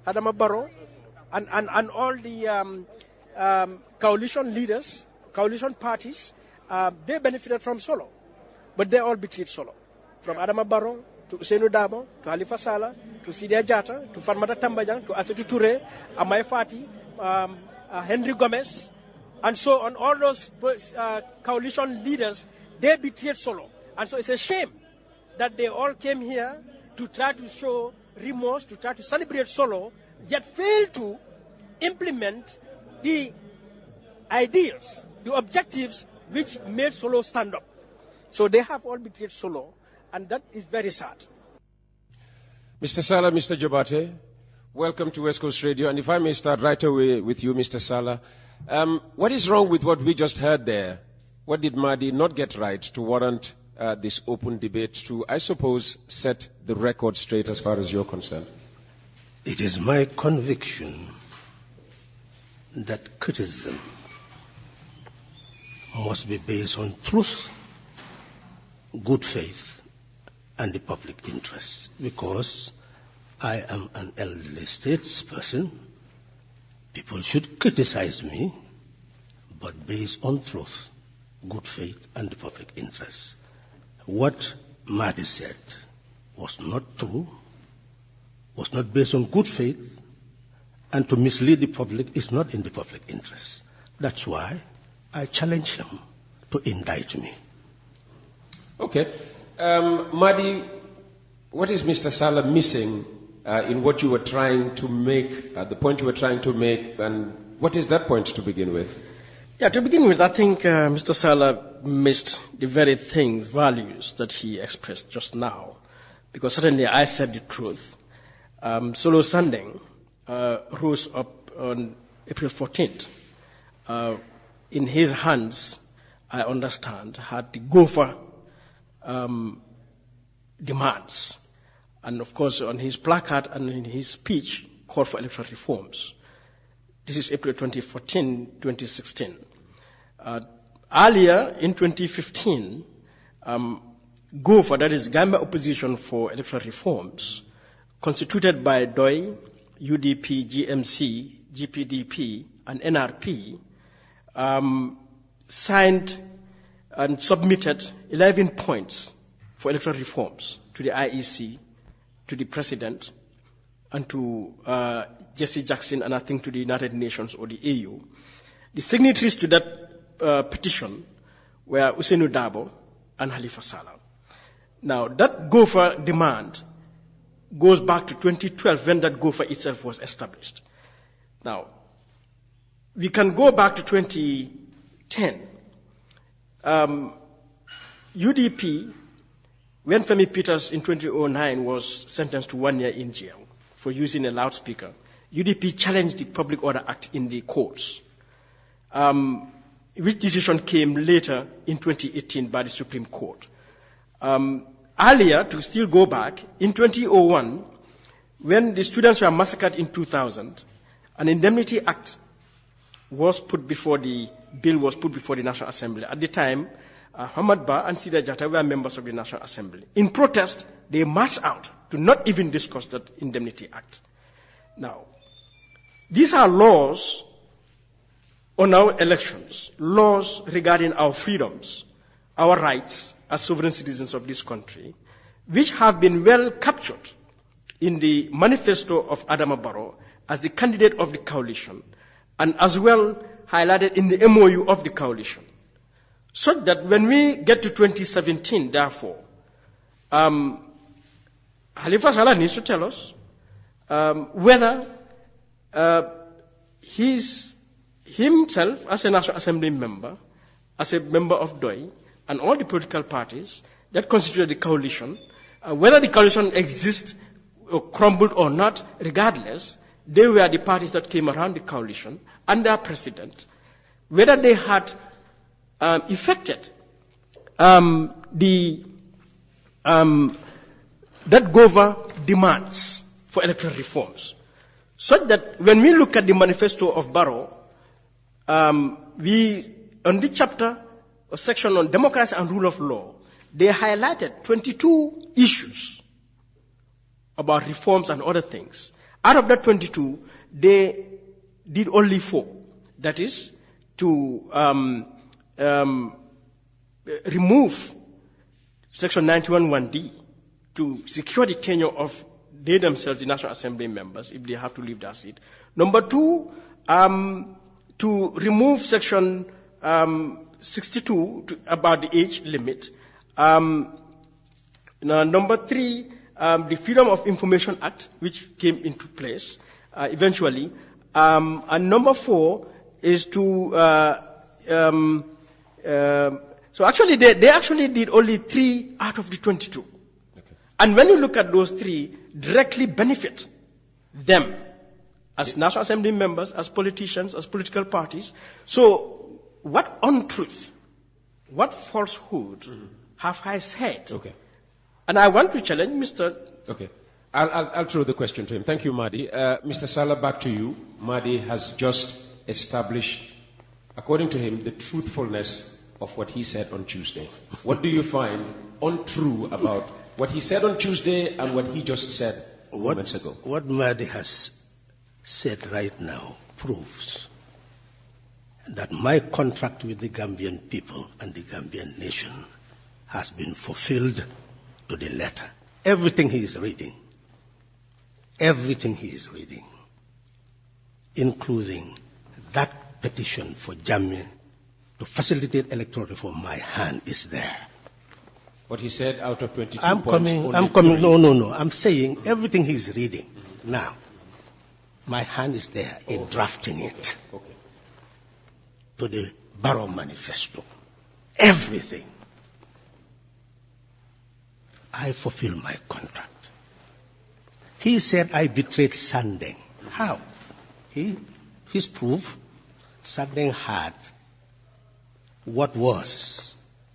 Adama Barrow, and all the coalition leaders, coalition parties, they benefited from Solo. But they all betrayed Solo. From Adama Barrow to Ousseynou Dabo, to Halifa Sallah, to Sidia Jatta, to Farmata Tambajang, to Assetou Touré, Amai Fati, Henry Gomez, and so on. All those coalition leaders, they betrayed Solo. And so it's a shame that they all came here to try to show remorse, to try to celebrate Solo, yet fail to implement the ideals, the objectives which made Solo stand up. So they have all betrayed Solo, and that is very sad. Mr. Sallah, Mr. Jobarteh, welcome to West Coast Radio. And if I may start right away with you, Mr. Sallah, what is wrong with what we just heard there? What did Madi not get right to warrant this open debate to, I suppose, set the record straight as far as you're concerned? It is my conviction that criticism must be based on truth, good faith, and the public interest. Because I am an elderly statesperson, people should criticize me, but based on truth, good faith, and the public interest. What Madi said was not true, was not based on good faith, and to mislead the public is not in the public interest. That's why I challenge him to indict me. Okay. Madi, what is Mr. Sallah missing in what you were trying to make, the point you were trying to make, and what is that point to begin with? Yeah, to begin with, I think Mr. Sallah missed the very things, values that he expressed just now. Because certainly I said the truth. Solo Sandeng rose up on April 14th. In his hands, I understand, had the Gopher demands. And of course, on his placard and in his speech, called for electoral reforms. This is April 2014, 2016. Earlier, in 2015, Gopher, that is Gambia Opposition for Electoral Reforms, constituted by DOI, UDP, GMC, GPDP, and NRP, signed and submitted 11 points for electoral reforms to the IEC, to the President, and to Jesse Jackson, and I think to the United Nations or the AU. The signatories to that petition were Ousseynou Dabo and Halifa Sallah. Now, that Gopher demand goes back to 2012 when that Gopher itself was established. Now, we can go back to 2010. UDP, when Femi Peters in 2009 was sentenced to 1 year in jail for using a loudspeaker, UDP challenged the Public Order Act in the courts, which decision came later in 2018 by the Supreme Court. Earlier, to still go back, in 2001, when the students were massacred in 2000, an Indemnity Act was put before the bill was put before the National Assembly. At the time, Hamad Ba and Sidia Jatta were members of the National Assembly. In protest, they marched out to not even discuss that Indemnity Act. Now, these are laws on our elections, laws regarding our freedoms, our rights as sovereign citizens of this country, which have been well captured in the manifesto of Adama Barrow as the candidate of the coalition, and as well highlighted in the MOU of the coalition. So that when we get to 2017, therefore, Halifa Sallah needs to tell us whether himself as a National Assembly member, as a member of DOI, and all the political parties that constitute the coalition, whether the coalition exists or crumbled or not, regardless, they were the parties that came around the coalition and their president, whether they had effected that Gova demands for electoral reforms. Such that when we look at the manifesto of Barrow, we, on the chapter or section on democracy and rule of law, they highlighted 22 issues about reforms and other things. Out of that 22, they did only 4. That is, to remove Section 91(1)(d) to secure the tenure of they themselves, the National Assembly members, if they have to leave their seat. Number 2, to remove Section 62 about the age limit. Number 3, the Freedom of Information Act, which came into place eventually. And number 4 is to so actually they actually did only 3 out of the 22. Okay. And when you look at those 3, directly benefit them as National Assembly members, as politicians, as political parties. So what untruth, what falsehood have I said? Okay. And I want to challenge Mr. Okay. I'll throw the question to him. Thank you, Madi. Mr. Sallah, back to you. Madi has just established, according to him, the truthfulness of what he said on Tuesday. What do you find untrue about what he said on Tuesday and what he just said moments ago? What Madi has said right now proves that my contract with the Gambian people and the Gambian nation has been fulfilled to the letter. Everything he is reading, including that petition for Jammeh to facilitate electoral reform, my hand is there. What he said out of 22 I'm points. coming. No. I'm saying everything he's reading now. My hand is there in drafting it to the Barrow Manifesto. Everything. I fulfill my contract. He said I betrayed Sandeng. How? His proof, Sandeng had what was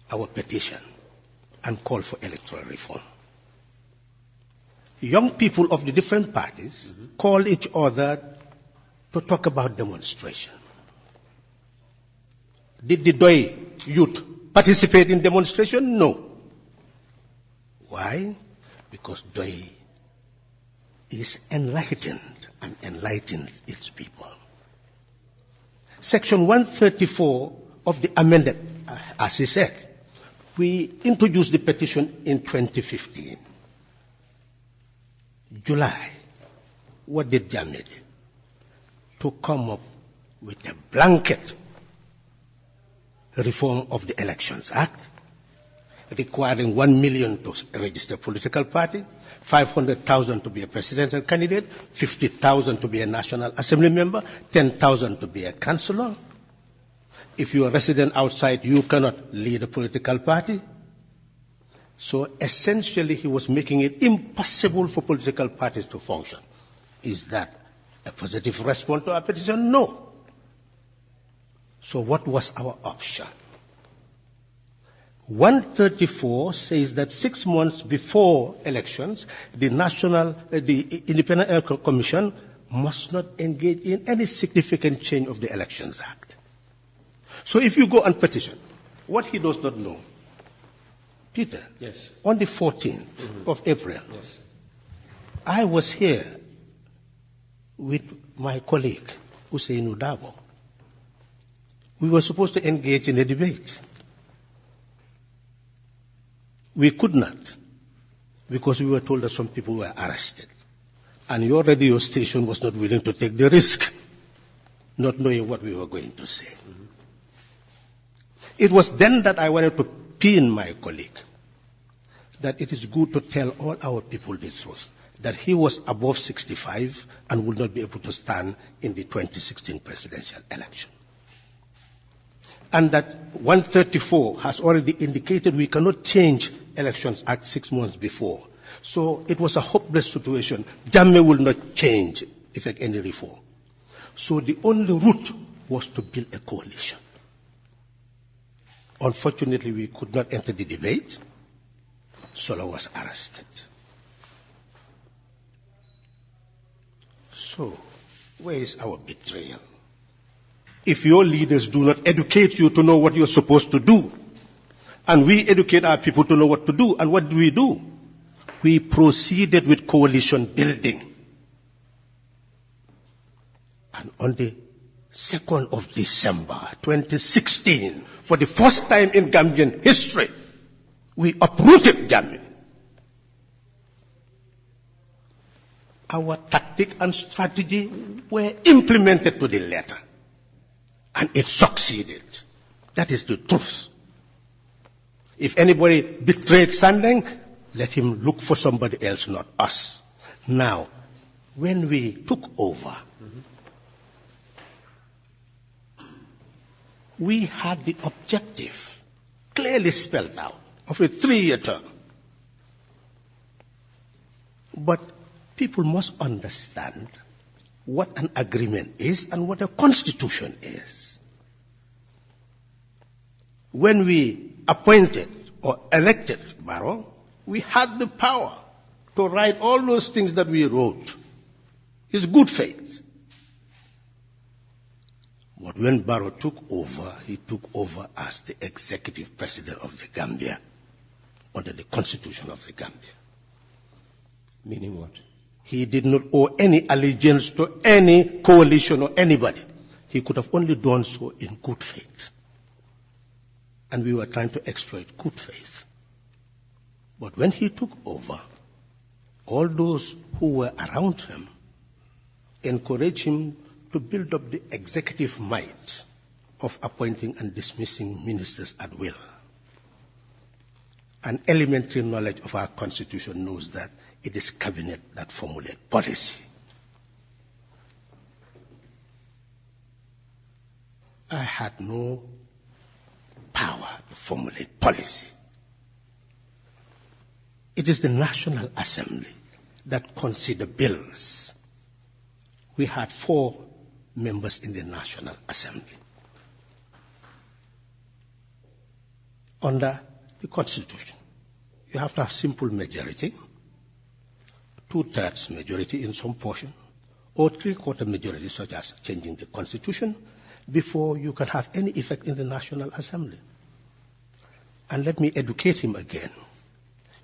our petition and called for electoral reform. Young people of the different parties call each other to talk about demonstration. Did the Doi youth participate in demonstration? No. Why? Because Doi is enlightened and enlightens its people. Section 134 of the amended, as he said, we introduced the petition in 2015. July, what did Jammeh do? To come up with a blanket reform of the Elections Act, requiring 1 million to register a political party, 500,000 to be a presidential candidate, 50,000 to be a National Assembly member, 10,000 to be a councillor. If you are a resident outside, you cannot lead a political party. So essentially, he was making it impossible for political parties to function. Is that a positive response to our petition? No. So what was our option? 134 says that 6 months before elections, the Independent Electoral Commission must not engage in any significant change of the Elections Act. So if you go and petition, what he does not know, Peter, yes, on the 14th of April, yes, I was here with my colleague, Hussein Udabo. We were supposed to engage in a debate. We could not, because we were told that some people were arrested. And your radio station was not willing to take the risk, not knowing what we were going to say. It was then that I wanted to pin my colleague that it is good to tell all our people the truth, that he was above 65 and would not be able to stand in the 2016 presidential election. And that 134 has already indicated we cannot change Elections Act 6 months before. So it was a hopeless situation. Jammeh will not change, effect any reform. So the only route was to build a coalition. Unfortunately, we could not enter the debate. Sallah was arrested. So, where is our betrayal? If your leaders do not educate you to know what you're supposed to do, and we educate our people to know what to do, and what do? We proceeded with coalition building. And on the 2nd of December 2016, for the first time in Gambian history, we uprooted Jammeh. Our tactic and strategy were implemented to the letter. And it succeeded. That is the truth. If anybody betrayed Sandeng, let him look for somebody else, not us. Now, when we took over, we had the objective clearly spelled out of a 3-year term. But people must understand what an agreement is and what a constitution is. When we appointed or elected Barrow, we had the power to write all those things that we wrote. It's good faith. But when Barrow took over, he took over as the executive president of the Gambia under the constitution of the Gambia. Meaning what? He did not owe any allegiance to any coalition or anybody. He could have only done so in good faith. And we were trying to exploit good faith. But when he took over, all those who were around him encouraged him to build up the executive might of appointing and dismissing ministers at will. An elementary knowledge of our constitution knows that it is cabinet that formulates policy. I had no power to formulate policy. It is the National Assembly that consider bills. We had 4 members in the National Assembly. Under the Constitution, you have to have simple majority, 2/3 majority in some portion, or 3/4 majority, such as changing the Constitution, before you can have any effect in the National Assembly. And let me educate him again.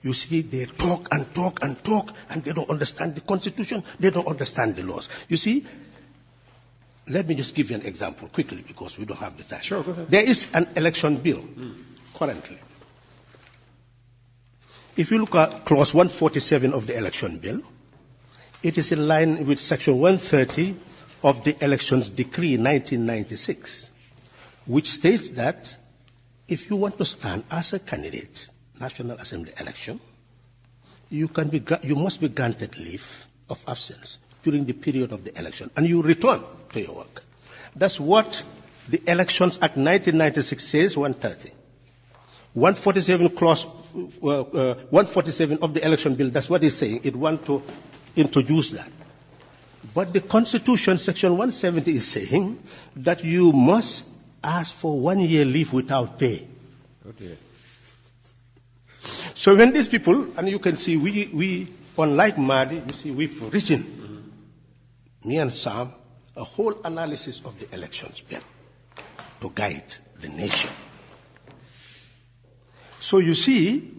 You see, they talk and talk and talk, and they don't understand the Constitution, they don't understand the laws. You see, let me just give you an example quickly, because we don't have the time. Sure, go ahead. There is an election bill currently. If you look at clause 147 of the election bill, it is in line with section 130 of the Elections Decree 1996, which states that if you want to stand as a candidate, National Assembly election, you must be granted leave of absence during the period of the election, and you return to your work. That's what the Elections Act 1996 says, 130. 147 clause 147 of the election bill, that's what it's saying. It wants to introduce that. But the Constitution, section 170, is saying that you must ask for 1 year leave without pay. Okay. So when these people, and you can see, we unlike Madi, you see, we've written, me and Sam, a whole analysis of the elections bill to guide the nation. So you see,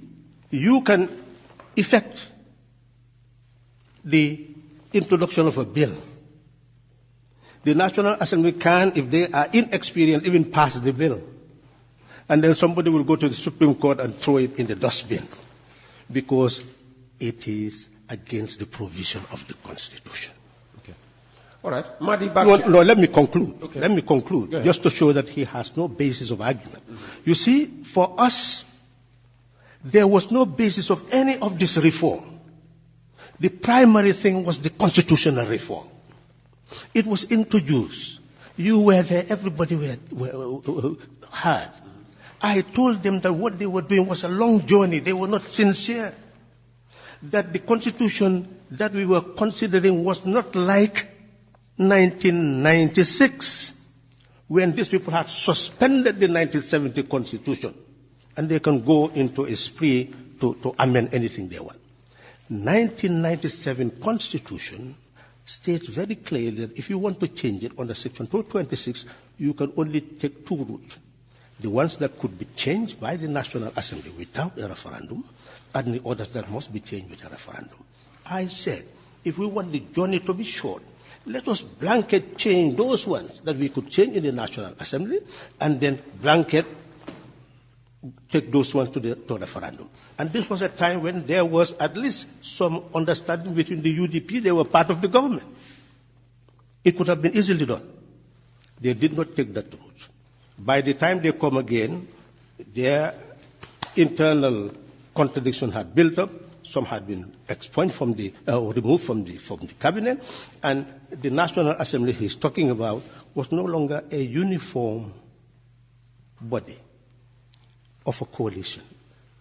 you can effect the introduction of a bill. The National Assembly can, if they are inexperienced, even pass the bill. And then somebody will go to the Supreme Court and throw it in the dustbin, because it is against the provision of the Constitution. Okay. All right. Madi, back No, let me conclude. Okay. Let me conclude, just to show that he has no basis of argument. You see, for us, there was no basis of any of this reform. The primary thing was the constitutional reform. It was introduced. You were there, everybody heard. I told them that what they were doing was a long journey. They were not sincere. That the constitution that we were considering was not like 1996, when these people had suspended the 1970 constitution, and they can go into a spree to amend anything they want. 1997 constitution states very clearly that if you want to change it under section 226, you can only take 2 routes. The ones that could be changed by the National Assembly without a referendum, and the others that must be changed with a referendum. I said, if we want the journey to be short, Let us blanket change those ones that we could change in the National Assembly, and then blanket take those ones to referendum. And this was a time when there was at least some understanding between the UDP. They were part of the government. It could have been easily done. They did not take that route. By the time they come again, their internal contradiction had built up. Some had been expunged from removed from the cabinet, and the National Assembly he's talking about was no longer a uniform body of a coalition.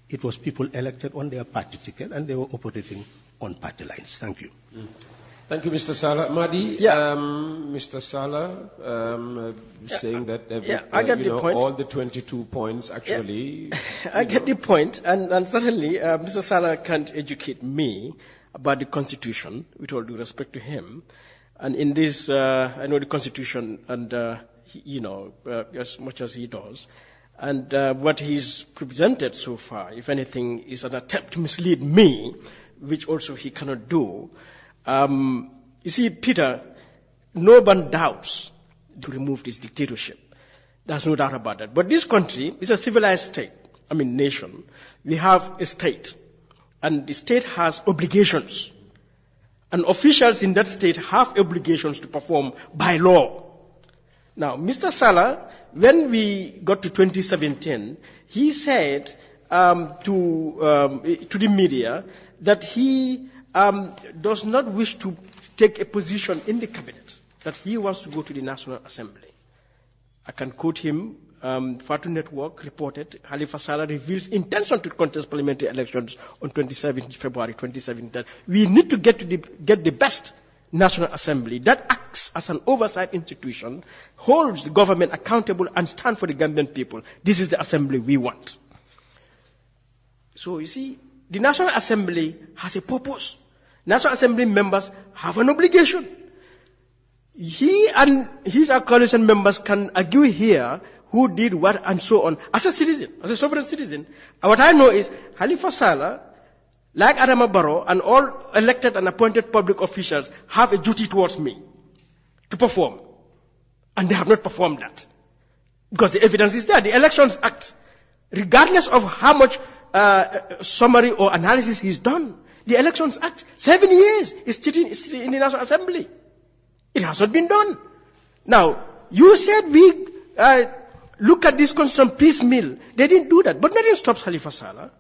It was people elected on their party ticket, and they were operating on party lines. Thank you. Thank you, Mr. Sallah. Madi, Mr. Sallah saying that I get the point. all the 22 points actually... I get the point, and certainly Mr. Sallah can't educate me about the Constitution, with all due respect to him. And in this, I know the Constitution, and as much as he does. And what he's presented so far, if anything, is an attempt to mislead me, which also he cannot do. You see, Peter, no one doubts to remove this dictatorship. There's no doubt about that. But this country is a civilized state, nation. We have a state, and the state has obligations. And officials in that state have obligations to perform by law. Now, Mr. Sallah, when we got to 2017, he said to the media that he does not wish to take a position in the cabinet, that he wants to go to the National Assembly. I can quote him. Fatu Network reported Halifa Sallah reveals intention to contest parliamentary elections on 27 February 2017. That we need to get the best National Assembly that acts as an oversight institution, holds the government accountable, and stands for the Gambian people. This is the assembly we want. So you see, the National Assembly has a purpose. National Assembly members have an obligation. He and his coalition members can argue here who did what and so on. As a citizen, as a sovereign citizen, what I know is Halifa Sallah, like Adama Barrow, and all elected and appointed public officials have a duty towards me to perform. And they have not performed that. Because the evidence is there. The Elections Act, regardless of how much summary or analysis is done, the Elections Act, 7 years is sitting in the National Assembly. It has not been done. Now, you said we look at this constitution piecemeal. They didn't do that. But nothing stops Halifa Sallah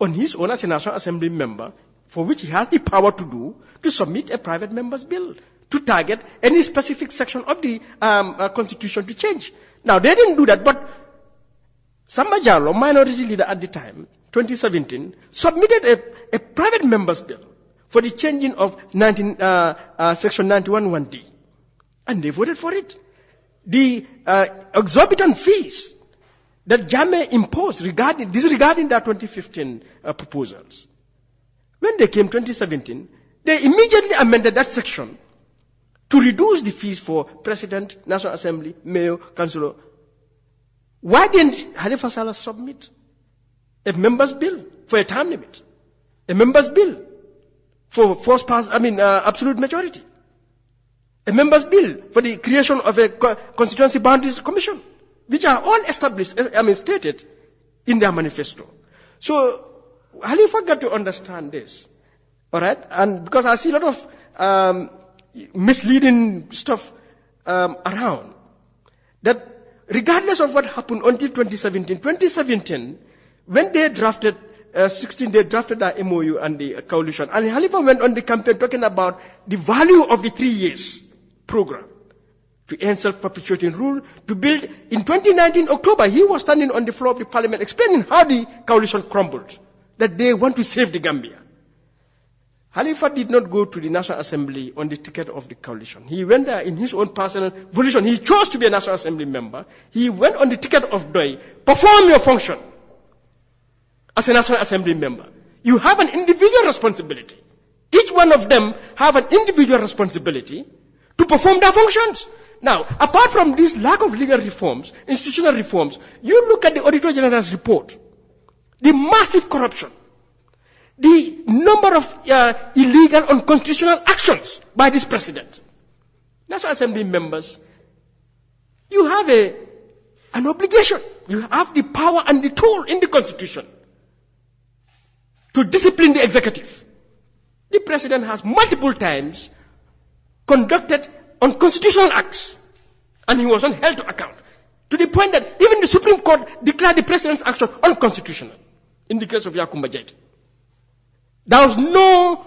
on his own as a National Assembly member, for which he has the power to do, to submit a private member's bill to target any specific section of the constitution to change. Now, they didn't do that, but Samba Jallow, minority leader at the time, 2017, submitted a private member's bill for the changing of Section 91(1)(d). And they voted for it. The exorbitant fees that Jammeh imposed disregarding their 2015 proposals. When they came 2017, they immediately amended that section to reduce the fees for President, National Assembly, Mayor, Councillor. Why didn't Halifa Sallah submit a member's bill for a term limit? A member's bill for absolute majority. A member's bill for the creation of a constituency boundaries commission, which are all established, stated in their manifesto. So Halifa got to understand this, all right? And because I see a lot of misleading stuff around, that regardless of what happened until 2017, when they drafted 16, they drafted the MOU and the coalition, and Halifa went on the campaign talking about the value of the 3 years program to end self-perpetuating rule, to build. In 2019 October, he was standing on the floor of the parliament explaining how the coalition crumbled, that they want to save the Gambia. Halifa did not go to the National Assembly on the ticket of the coalition. He went there in his own personal volition. He chose to be a National Assembly member. He went on the ticket of Doi. Perform your function as a National Assembly member. You have an individual responsibility. Each one of them have an individual responsibility to perform their functions. Now, apart from this lack of legal reforms, institutional reforms, you look at the Auditor General's report, the massive corruption, the number of illegal, unconstitutional actions by this president. National Assembly members, you have an obligation. You have the power and the tool in the Constitution to discipline the executive. The President has multiple times conducted unconstitutional acts, and he was not held to account, to the point that even the Supreme Court declared the President's action unconstitutional in the case of Yakumba Jaita. There was no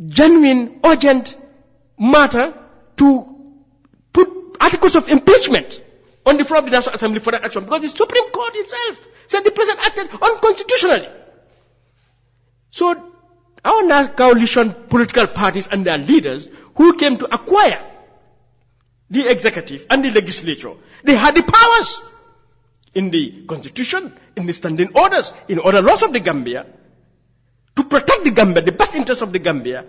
genuine, urgent matter to put articles of impeachment on the floor of the National Assembly for that action, because the Supreme Court itself said the President acted unconstitutionally. So, our coalition political parties and their leaders who came to acquire the executive and the legislature, they had the powers in the Constitution, in the standing orders, in other laws of the Gambia, to protect the Gambia, the best interests of the Gambia.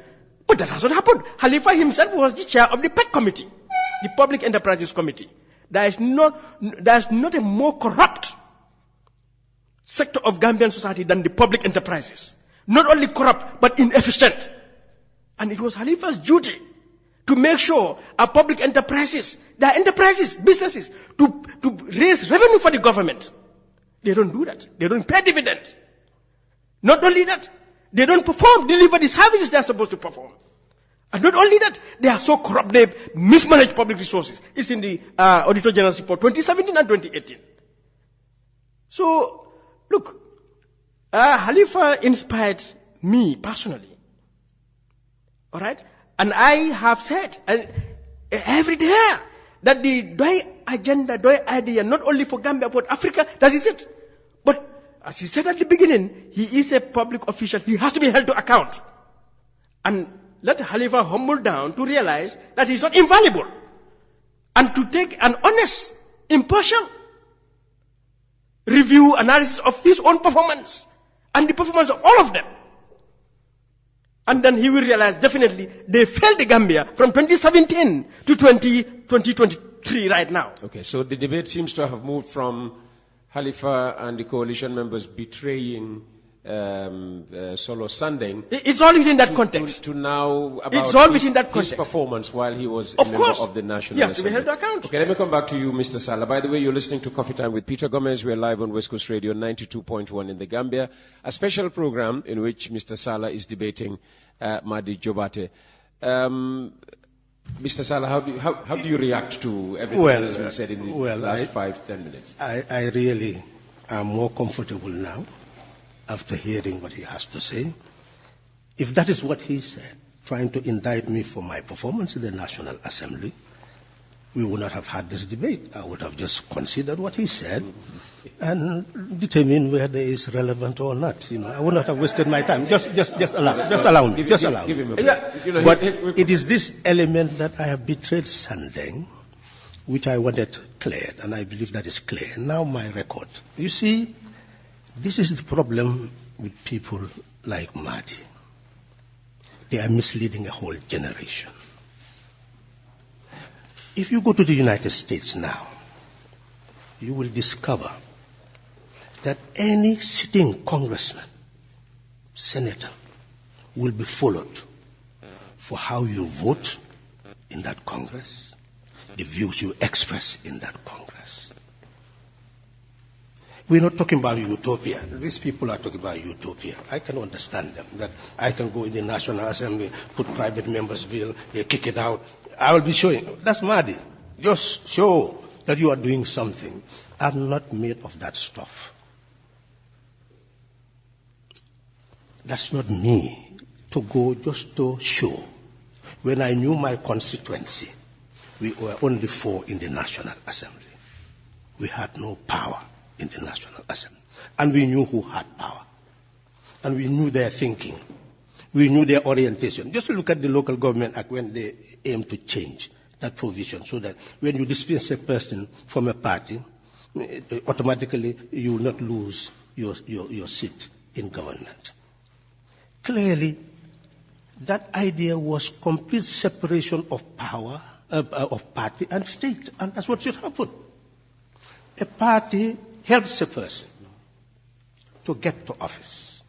But that has not happened. Halifa himself was the chair of the PEC committee, the Public Enterprises Committee. There is not a more corrupt sector of Gambian society than the public enterprises. Not only corrupt, but inefficient. And it was Halifa's duty to make sure our public enterprises, their enterprises, businesses, to raise revenue for the government. They don't do that. They don't pay dividend. Not only that, they don't deliver the services they are supposed to perform. And not only that, they are so corrupt, they mismanage public resources. It's in the Auditor General's report 2017 and 2018. So, look, Halifa inspired me personally. All right? And I have said every day that the Doi agenda, Doi idea, not only for Gambia, but Africa, that is it. But as he said at the beginning, he is a public official. He has to be held to account. And let Halifa humble down to realize that he's not infallible. And to take an honest, impartial review, analysis of his own performance and the performance of all of them. And then he will realize definitely they failed the Gambia from 2017 to 2023 right now. Okay, so the debate seems to have moved from Halifa and the coalition members betraying Solo Sandeng. It's all within that context. To now about it's all within that context. His performance while he was of a member course. of the National Yes, Assembly. to be held to account. Okay, let me come back to you, Mr. Sallah. By the way, you're listening to Coffee Time with Peter Gomez. We're live on West Coast Radio 92.1 in the Gambia. A special program in which Mr. Sallah is debating Madi Jobarteh. Mr. Sallah, how do you react to everything that has been said in the last 5-10 minutes? I really am more comfortable now after hearing what he has to say. If that is what he said, trying to indict me for my performance in the National Assembly, we would not have had this debate. I would have just considered what he said and determine whether it is relevant or not. I would not have wasted my time. Just allow me. Give him a break. But it is this element that I have betrayed Sandeng, which I wanted cleared, and I believe that is clear. Now my record. You see, this is the problem with people like Madi. They are misleading a whole generation. If you go to the United States now, you will discover that any sitting congressman, senator, will be followed for how you vote in that Congress, the views you express in that Congress. We're not talking about utopia. These people are talking about utopia. I can understand them, that I can go in the National Assembly, put private members' bill, they kick it out. I will be showing. That's Madi. Just show that you are doing something. I'm not made of that stuff. That's not me to go just to show. When I knew my constituency, we were only 4 in the National Assembly. We had no power in the National Assembly. And we knew who had power. And we knew their thinking. We knew their orientation. Just look at the Local Government Act when they aim to change that provision so that when you dismiss a person from a party, automatically you will not lose your seat in government. Clearly, that idea was complete separation of power, of party and state, and that's what should happen. A party helps a person to get to office.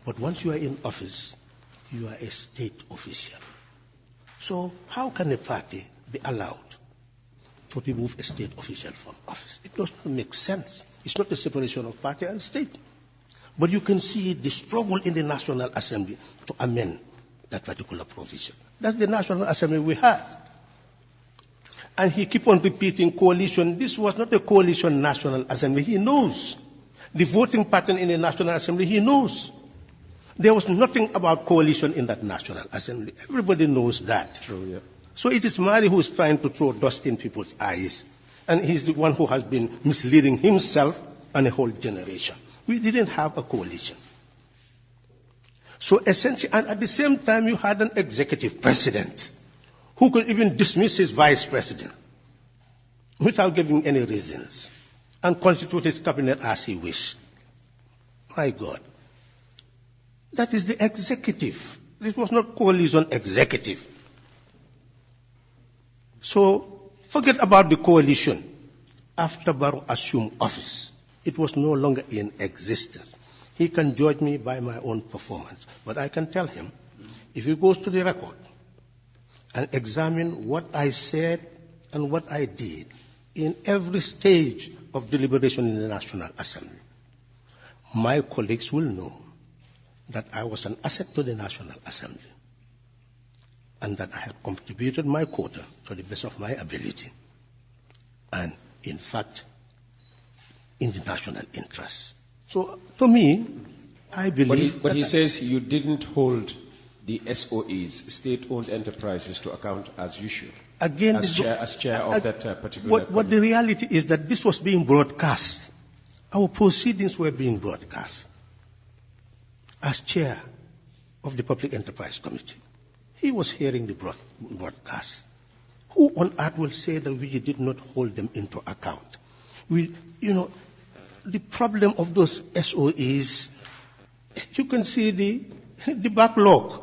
But once you are in office, you are a state official. So how can a party be allowed to remove a state official from office? It doesn't make sense. It's not a separation of party and state. But you can see the struggle in the National Assembly to amend that particular provision. That's the National Assembly we had. And he keep on repeating coalition. This was not a coalition National Assembly. He knows. The voting pattern in the National Assembly, he knows. There was nothing about coalition in that National Assembly. Everybody knows that. True, yeah. So it is Madi who is trying to throw dust in people's eyes. And he's the one who has been misleading himself and a whole generation. We didn't have a coalition. So essentially, and at the same time, you had an executive president who could even dismiss his vice president without giving any reasons and constitute his cabinet as he wished. My God. That is the executive. This was not coalition executive. So forget about the coalition. After Barrow assumed office, it was no longer in existence. He can judge me by my own performance. But I can tell him, if he goes to the record and examine what I said and what I did in every stage of deliberation in the National Assembly, my colleagues will know that I was an asset to the National Assembly and that I had contributed my quota to the best of my ability and, in fact, in the national interest. So, to me, I believe... But he says you didn't hold the SOEs, state-owned enterprises, to account as you should, again, as chair of that particular... What the reality is that this was being broadcast. Our proceedings were being broadcast. As chair of the Public Enterprise Committee, he was hearing the broadcast. Who on earth will say that we did not hold them into account? The problem of those SOEs, you can see the backlog.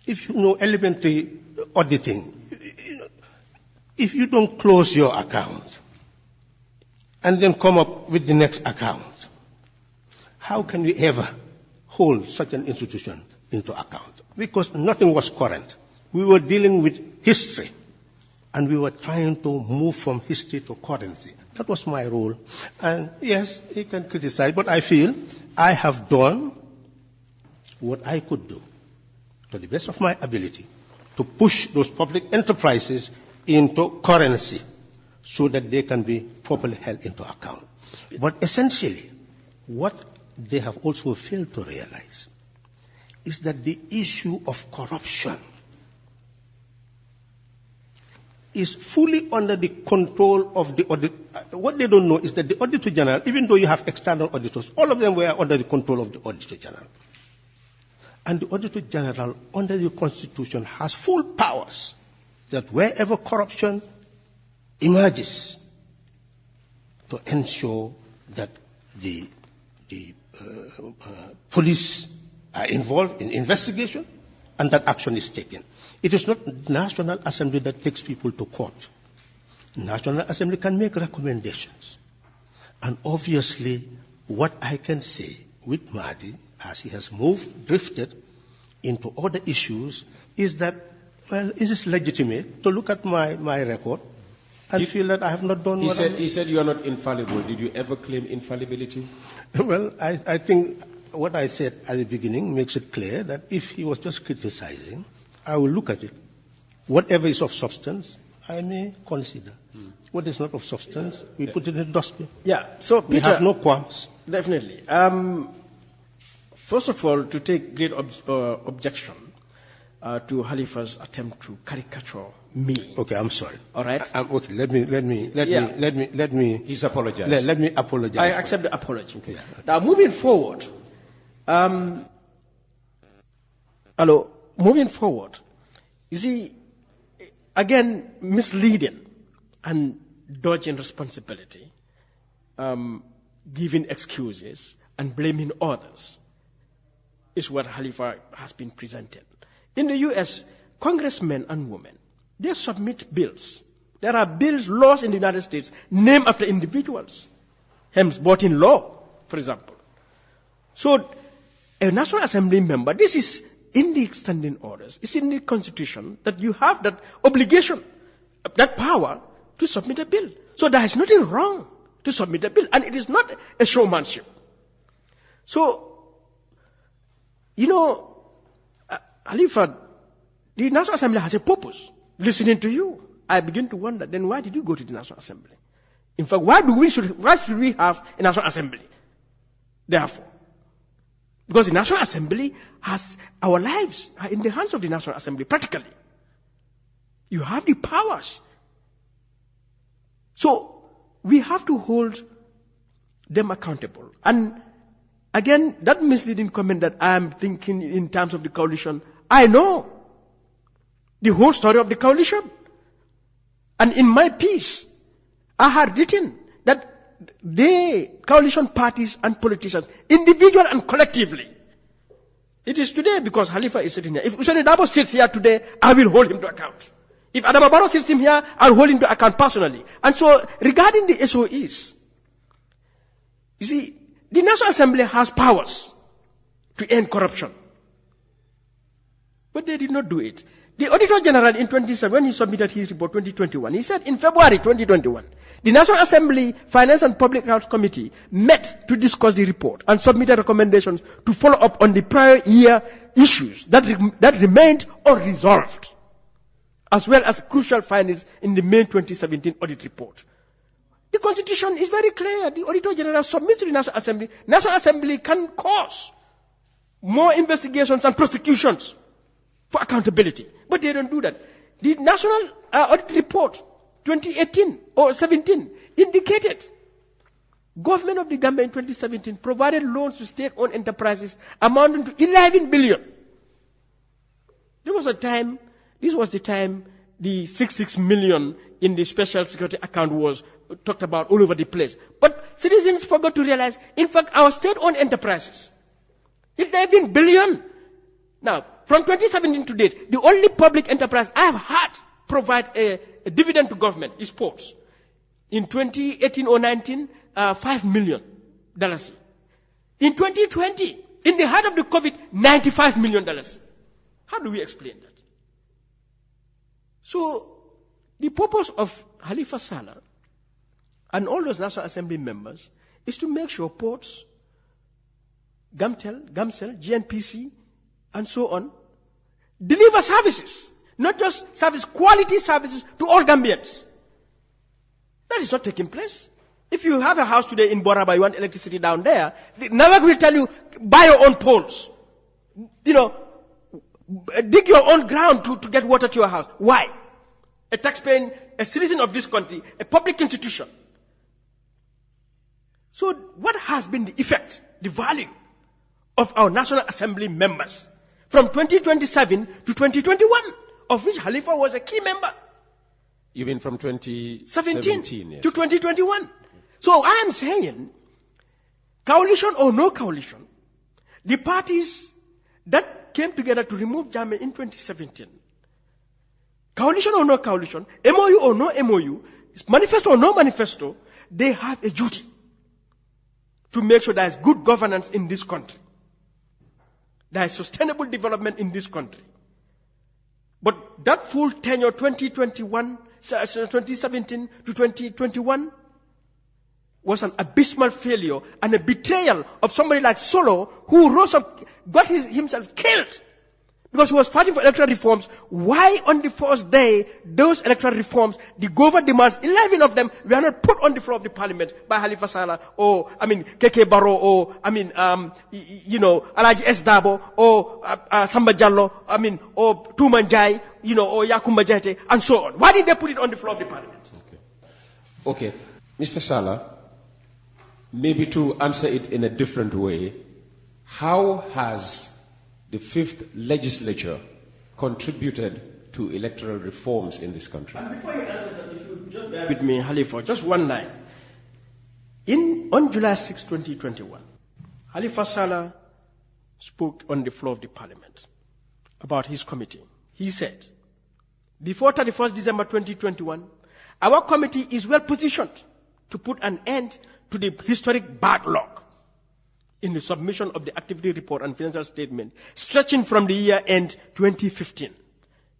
If you know elementary auditing, if you don't close your account and then come up with the next account, how can we ever hold such an institution into account? Because nothing was current. We were dealing with history, and we were trying to move from history to currency. That was my role. And yes, he can criticize, but I feel I have done what I could do to the best of my ability to push those public enterprises into currency so that they can be properly held into account. But essentially, what they have also failed to realize is that the issue of corruption is fully under the control of the audit. What they don't know is that the Auditor General, even though you have external auditors, all of them were under the control of the Auditor General. And the Auditor General, under the Constitution, has full powers that wherever corruption emerges, to ensure that the police are involved in investigation and that action is taken. It is not the National Assembly that takes people to court. The National Assembly can make recommendations. And obviously, what I can say with Madi, as he has drifted into other issues, is that, well, it is legitimate to look at my record and feel that I have not done what he said you are not infallible. Did you ever claim infallibility? Well, I think what I said at the beginning makes it clear that if he was just criticizing, I will look at it. Whatever is of substance, I may consider. What is not of substance, we put it in the dustbin. Yeah, so Peter, we have no qualms. Definitely. First of all, to take great objection to Halifa's attempt to caricature me. Okay, I'm sorry. All right. Okay, let me. He's apologized. Let me apologize. I accept the apology. Okay. Now, moving forward. Moving forward, you see, again, misleading and dodging responsibility, giving excuses and blaming others is what Halifa has been presented. In the U.S., congressmen and women, they submit bills. There are bills, laws in the United States named after individuals, hence voting law, for example. So, a National Assembly member, this is in the standing orders, it's in the Constitution that you have that obligation, that power to submit a bill. So there is nothing wrong to submit a bill, and it is not a showmanship. So, Halifa, the National Assembly has a purpose. Listening to you, I begin to wonder, then why did you go to the National Assembly? In fact, why should we have a National Assembly? Therefore, because the National Assembly has, our lives are in the hands of the National Assembly, practically. You have the powers. So, we have to hold them accountable. And again, that misleading comment that I am thinking in terms of the coalition, I know the whole story of the coalition. And in my piece, I had written that the coalition parties and politicians, individually and collectively, it is today because Halifa is sitting here. If Usaini Dabo sits here today, I will hold him to account. If Adama Barrow sits him here, I'll hold him to account personally. And so, regarding the SOEs, you see, the National Assembly has powers to end corruption. But they did not do it. The Auditor General in 2017, when he submitted his report 2021, he said in February 2021, the National Assembly Finance and Public Health Committee met to discuss the report and submitted recommendations to follow up on the prior year issues that remained unresolved, as well as crucial findings in the May 2017 audit report. The Constitution is very clear. The Auditor General submits to the National Assembly. National Assembly can cause more investigations and prosecutions for accountability. But they don't do that. The National Audit Report 2018 or 17 indicated government of the Gambia in 2017 provided loans to state-owned enterprises amounting to 11 billion. This was the time the 66 million in the special security account was talked about all over the place. But citizens forgot to realize, in fact, our state-owned enterprises, 11 billion. Now, from 2017 to date, the only public enterprise I have had provide a dividend to government is ports. In 2018 or 19, $5 million. In 2020, in the height of the COVID, $95 million. How do we explain that? So, the purpose of Halifa Sallah and all those National Assembly members is to make sure ports, GAMCEL, GNPC, and so on, deliver services, not just quality services to all Gambians. That is not taking place. If you have a house today in Boraba, you want electricity down there, the NAWAC will tell you, buy your own poles. Dig your own ground to get water to your house. Why? A taxpaying, a citizen of this country, a public institution. So what has been the effect, the value of our National Assembly members from 2027 to 2021, of which Halifa was a key member? You mean from 2017 yes. To 2021. So I am saying, coalition or no coalition, the parties that came together to remove Jammeh in 2017, coalition or no coalition, MOU or no MOU, manifesto or no manifesto, they have a duty to make sure there is good governance in this country. There is sustainable development in this country. But that full tenure, 2017 to 2021, was an abysmal failure and a betrayal of somebody like Solo, who rose up, got himself killed because he was fighting for electoral reforms. Why on the first day, those electoral reforms, the government demands, 11 of them, were not put on the floor of the parliament by Halifa Sallah, or, KK Barrow, or, Alaji S. Dabo, or, Samba Jallo, or Tuman Jai, or Yakumba Jete, and so on. Why did they put it on the floor of the parliament? Okay. Mr. Sallah, maybe to answer it in a different way, how has the fifth legislature contributed to electoral reforms in this country? And before you answer that, if you just bear with me, Halifa, just one line. On July 6, 2021, Halifa Sallah spoke on the floor of the parliament about his committee. He said, before 31st December 2021, our committee is well positioned to put an end to the historic backlog in the submission of the activity report and financial statement stretching from the year end 2015,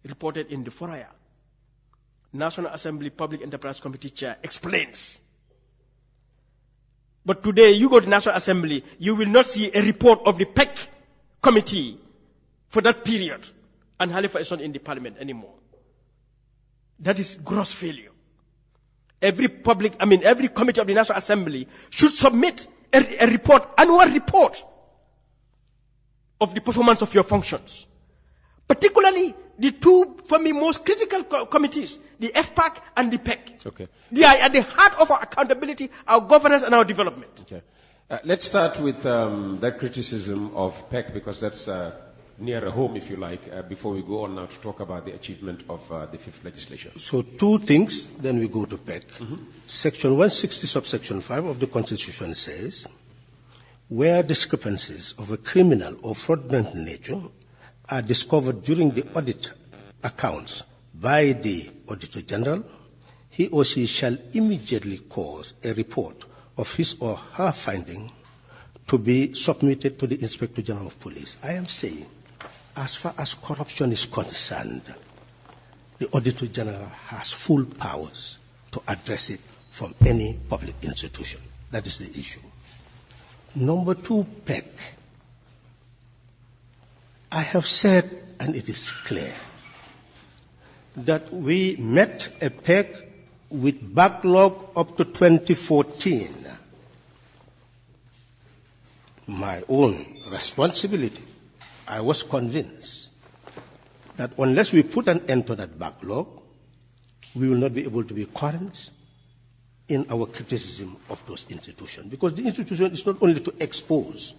reported in the Foraya. National Assembly Public Enterprise Committee Chair explains. But today, you go to National Assembly, you will not see a report of the PEC committee for that period. And Halifa is not in the parliament anymore. That is gross failure. Every committee of the National Assembly should submit a report, annual report of the performance of your functions. Particularly the two, for me, most critical committees, the FPAC and the PEC. Okay. They are at the heart of our accountability, our governance, and our development. Okay. Let's start with that criticism of PEC, because that's nearer home, if you like, before we go on now to talk about the achievement of the fifth legislature. So two things, then we go to PEC. Section 160, subsection 5 of the Constitution says, where discrepancies of a criminal or fraudulent nature are discovered during the audit accounts by the Auditor General, he or she shall immediately cause a report of his or her finding to be submitted to the Inspector General of Police. I am saying, as far as corruption is concerned, the Auditor General has full powers to address it from any public institution. That is the issue. Number two, PEC. I have said, and it is clear, that we met a PEC with backlog up to 2014. My own responsibility, I was convinced that unless we put an end to that backlog, we will not be able to be current in our criticism of those institutions. Because the institution is not only to expose,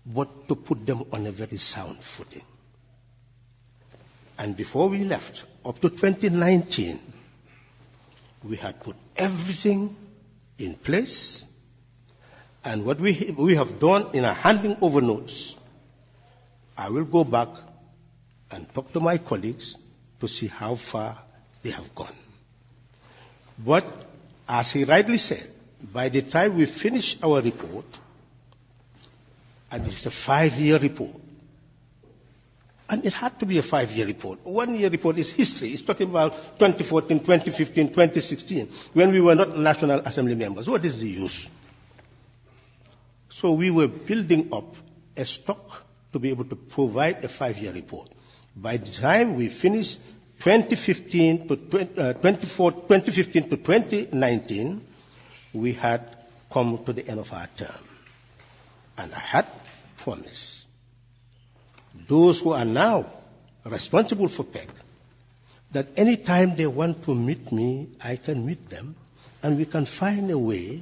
but to put them on a very sound footing. And before we left, up to 2019, we had put everything in place. And what we have done in our handing over notes, I will go back and talk to my colleagues to see how far they have gone. But as he rightly said, by the time we finish our report, and it's a 5-year report, and it had to be a 5-year report. 1-year report is history. It's talking about 2014, 2015, 2016, when we were not National Assembly members. What is the use? So we were building up a stock to be able to provide a 5-year report. By the time we finished 2015 to 2019, we had come to the end of our term. And I had promised those who are now responsible for PEC that any time they want to meet me, I can meet them, and we can find a way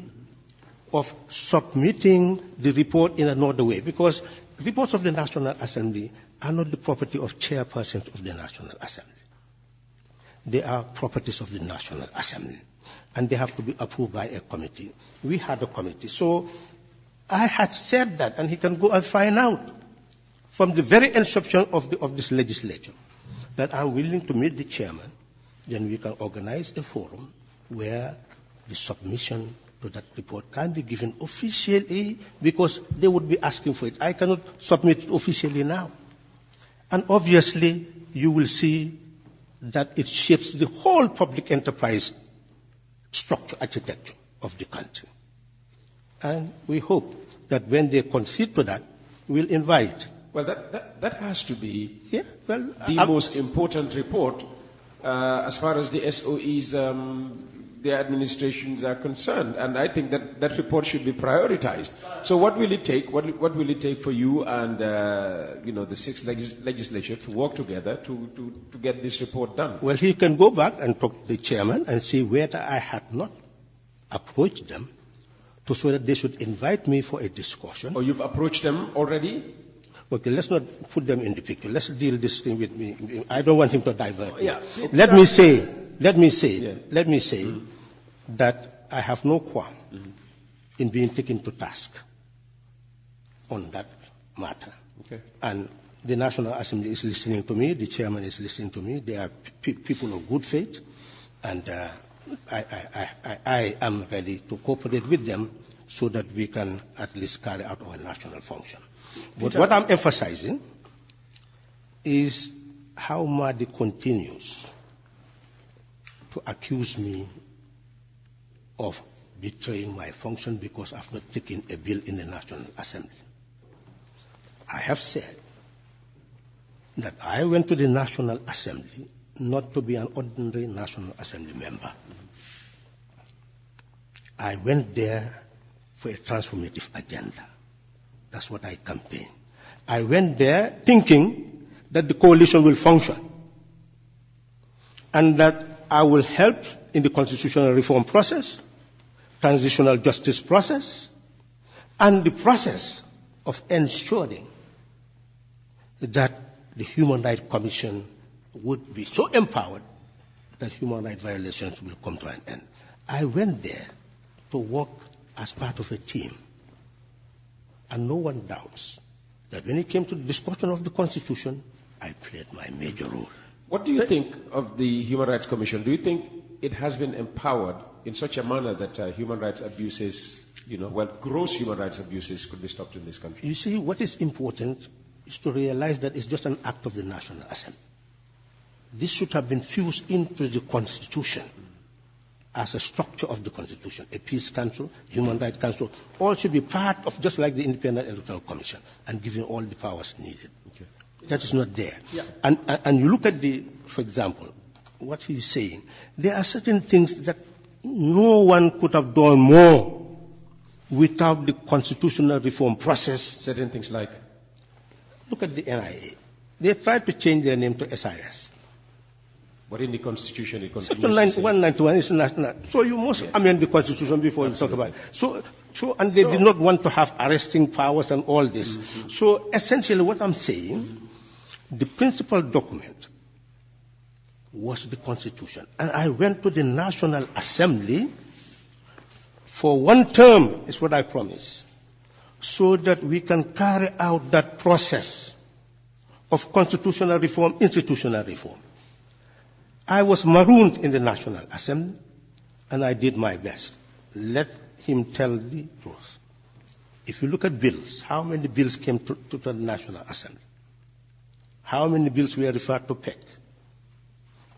of submitting the report in another way, because reports of the National Assembly are not the property of chairpersons of the National Assembly. They are properties of the National Assembly, and they have to be approved by a committee. We had a committee. So I had said that, and he can go and find out from the very inception of this legislature that I'm willing to meet the chairman. Then we can organize a forum where the submission to that report can be given officially, because they would be asking for it. I cannot submit it officially now. And obviously, you will see that it shapes the whole public enterprise structure, architecture of the country. And we hope that when they concede to that, we'll invite. Well, that has to be the most important report as far as the SOEs, their administrations are concerned. And I think that report should be prioritized. So what will it take? What will it take for you and the sixth legislature to work together to get this report done? Well, he can go back and talk to the chairman and see whether I had not approached them so that they should invite me for a discussion. Oh, you've approached them already? Okay, let's not put them in the picture. Let's deal this thing with me. I don't want him to divert me. Yeah. Let me say that I have no qualm in being taken to task on that matter. Okay. And the National Assembly is listening to me. The chairman is listening to me. They are people of good faith, and I am ready to cooperate with them so that we can at least carry out our national function. But what I'm emphasizing is how Madi continues to accuse me of betraying my function because I've not taken a bill in the National Assembly. I have said that I went to the National Assembly not to be an ordinary National Assembly member. I went there for a transformative agenda. That's what I campaigned. I went there thinking that the coalition will function and that I will help in the constitutional reform process, transitional justice process, and the process of ensuring that the Human Rights Commission would be so empowered that human rights violations will come to an end. I went there to work as part of a team. And no one doubts that when it came to the discussion of the Constitution, I played my major role. What do you think of the Human Rights Commission? Do you think it has been empowered in such a manner that human rights abuses, gross human rights abuses could be stopped in this country? You see, what is important is to realize that it's just an act of the National Assembly. This should have been fused into the Constitution as a structure of the Constitution. A Peace Council, Human Rights Council, all should be part of, just like the Independent Electoral Commission, and given all the powers needed. Okay. That is not there. Yeah. And you look at for example, what he's saying, there are certain things that no one could have done more without the constitutional reform process. Certain things like? Look at the NIA. They tried to change their name to SIS. But in the Constitution, it continues. Section 191 is national. So you must amend the Constitution before you talk about it. So, and they did not want to have arresting powers and all this. Mm-hmm. So essentially what I'm saying, the principal document was the Constitution. And I went to the National Assembly for one term, is what I promised, so that we can carry out that process of constitutional reform, institutional reform. I was marooned in the National Assembly, and I did my best. Let him tell the truth. If you look at bills, how many bills came to the National Assembly? How many bills were referred to PEC?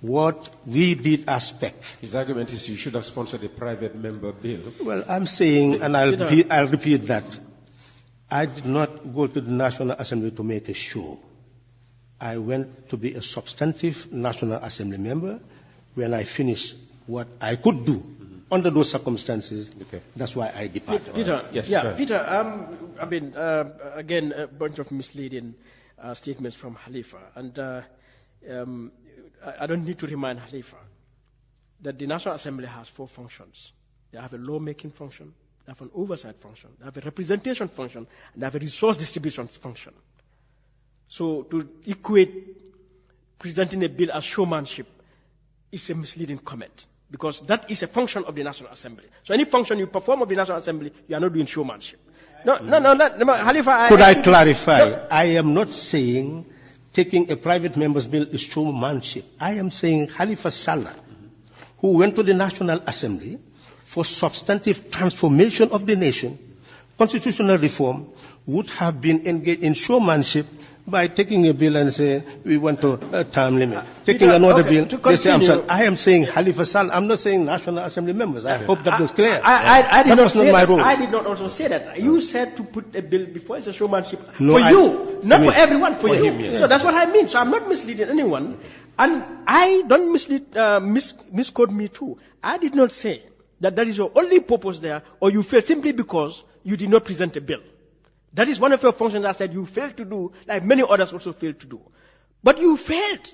What we did as PEC. His argument is you should have sponsored a private member bill. Well, I'm saying, and I'll repeat that, I did not go to the National Assembly to make a show. I went to be a substantive National Assembly member. When I finished what I could do under those circumstances, that's why I departed. Peter, Peter, again, a bunch of misleading statements from Halifa. And I don't need to remind Halifa that the National Assembly has 4 functions. They have a lawmaking function, they have an oversight function, they have a representation function, and they have a resource distribution function. So to equate presenting a bill as showmanship is a misleading comment, because that is a function of the National Assembly. So any function you perform of the National Assembly, you are not doing showmanship. No, Halifa. Could I clarify? No. I am not saying taking a private member's bill is showmanship. I am saying Halifa Sallah, who went to the National Assembly for substantive transformation of the nation, constitutional reform, would have been engaged in showmanship by taking a bill and saying, we want to term limit. Taking another bill, they say, I am saying Halifa Sallah, I'm not saying National Assembly members. I hope that was clear. I did not say that. I did not also say that. You said to put a bill before it's a showmanship for you, not for everyone, for you. Yes. So that's what I mean. So I'm not misleading anyone. And I don't misquote me too. I did not say that is your only purpose there, or you fail simply because you did not present a bill. That is one of your functions I said you failed to do, like many others also failed to do. But you failed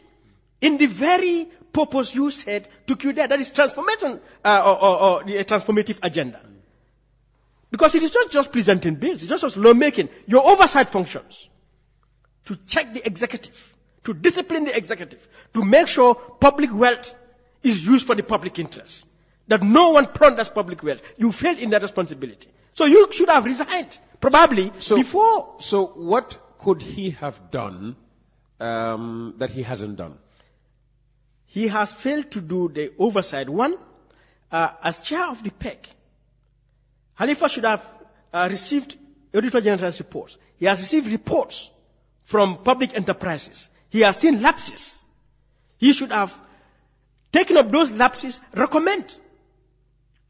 in the very purpose you said took you there. That is transformation, or a transformative agenda. Because it is not just presenting bills, it's not just lawmaking. Your oversight functions to check the executive, to discipline the executive, to make sure public wealth is used for the public interest. That no one plunders public wealth. You failed in that responsibility. So you should have resigned, probably, before. So what could he have done that he hasn't done? He has failed to do the oversight. One, as chair of the PEC, Halifa should have received Auditor General's reports. He has received reports from public enterprises. He has seen lapses. He should have taken up those lapses, recommend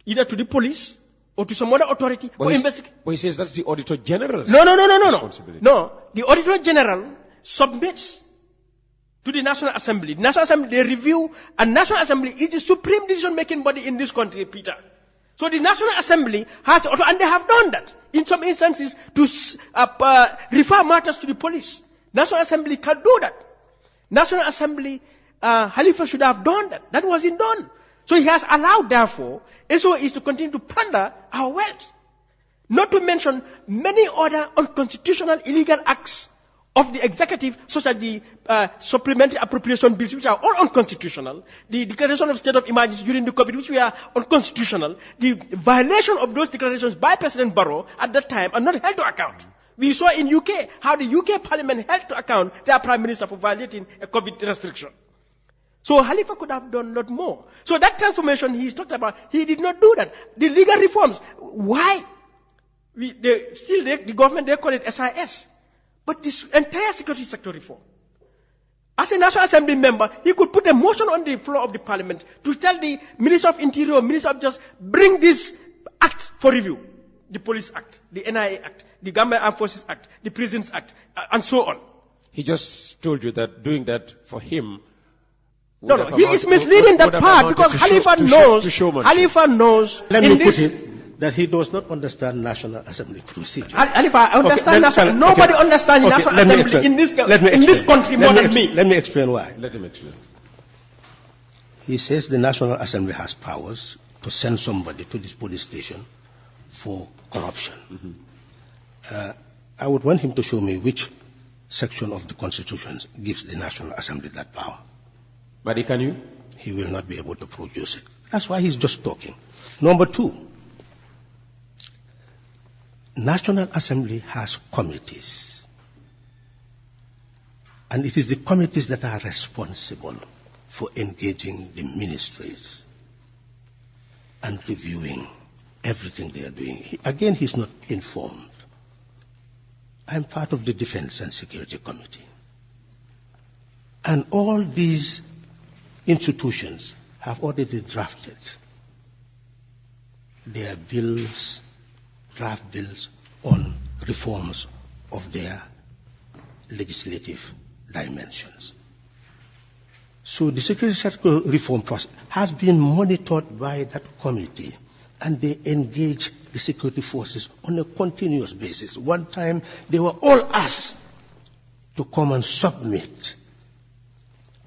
either to the police or to some other authority for investigation. But he says that's the Auditor General's No. responsibility. No, the Auditor General submits to the National Assembly. The National Assembly, they review, and National Assembly is the supreme decision-making body in this country, Peter. So the National Assembly has, and they have done that in some instances, to refer matters to the police. National Assembly can do that. National Assembly, Halifa should have done that. That wasn't done. So he has allowed, therefore, SOEs to continue to plunder our wealth. Not to mention many other unconstitutional illegal acts of the executive, such as the supplementary appropriation bills, which are all unconstitutional, the declaration of state of emergency during the COVID, which were unconstitutional, the violation of those declarations by President Barrow at that time are not held to account. We saw in UK how the UK Parliament held to account their Prime Minister for violating a COVID restriction. So Halifa could have done a lot more. So that transformation he's talked about, he did not do that. The legal reforms, why? The government, they call it SIS. But this entire security sector reform, as a National Assembly member, he could put a motion on the floor of the Parliament to tell the Minister of Interior, Minister of Justice, bring this act for review. The Police Act, the NIA Act, the Government Armed Forces Act, the Prisons Act, and so on. He just told you that doing that for him... No, he is misleading that part because Halifa knows... Let me put it that he does not understand National Assembly procedures. Halifa, I understand National... Nobody understands the National Assembly in this country more than me. Let me explain why. Let him explain. He says the National Assembly has powers to send somebody to this police station for corruption. Mm-hmm. I would want him to show me which section of the Constitution gives the National Assembly that power. Madi, can you? He will not be able to produce it. That's why he's just talking. Number two, National Assembly has committees. And it is the committees that are responsible for engaging the ministries and reviewing everything they are doing. Again, he's not informed. I'm part of the Defense and Security Committee. And all these institutions have already drafted their bills, draft bills on reforms of their legislative dimensions. So the security sector reform process has been monitored by that committee, and they engage the security forces on a continuous basis. One time they were all asked to come and submit